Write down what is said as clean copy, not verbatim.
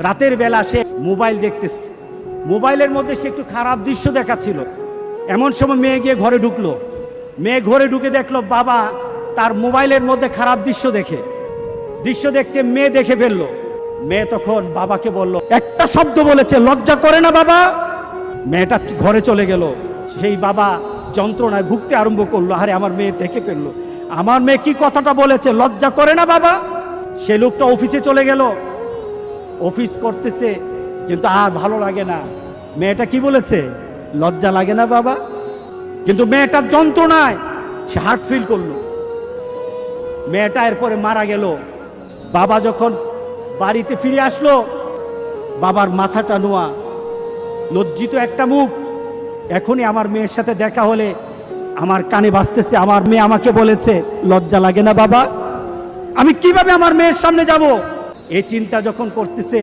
রাতের বেলা সে মোবাইল দেখতেছে, মোবাইলের মধ্যে সে একটু খারাপ দৃশ্য দেখাচ্ছিল। এমন সময় মেয়ে গিয়ে ঘরে ঢুকলো। মেয়ে ঘরে ঢুকে দেখলো বাবা তার মোবাইলের মধ্যে খারাপ দৃশ্য দেখছে, মেয়ে দেখে ফেললো। মেয়ে তখন বাবাকে বলল, একটা শব্দ বলেছে, লজ্জা করে না বাবা? মেয়েটা ঘরে চলে গেল। সেই বাবা যন্ত্রণায় ভুগতে আরম্ভ করলো, আরে আমার মেয়ে দেখে ফেললো, আমার মেয়ে কি কথাটা বলেছে, লজ্জা করে না বাবা? সে লোকটা অফিসে চলে গেল, অফিস করতেছে, কিন্তু আর ভালো লাগে না। মেয়েটা কি বলেছে, লজ্জা লাগে না বাবা? কিন্তু মেয়েটার যন্ত্রণায় সে হার্ট ফিল করলো। মেয়েটা এরপরে মারা গেল। বাবা যখন বাড়িতে ফিরে আসলো, বাবার মাথাটা নোয়া, লজ্জিত একটা মুখ। এখনই আমার মেয়ের সাথে দেখা হলে আমার কানে বাজতেছে, আমার মেয়ে আমাকে বলেছে, লজ্জা লাগে না বাবা? আমি কিভাবে আমার মেয়ের সামনে যাব? এই চিন্তা যখন করতেছে,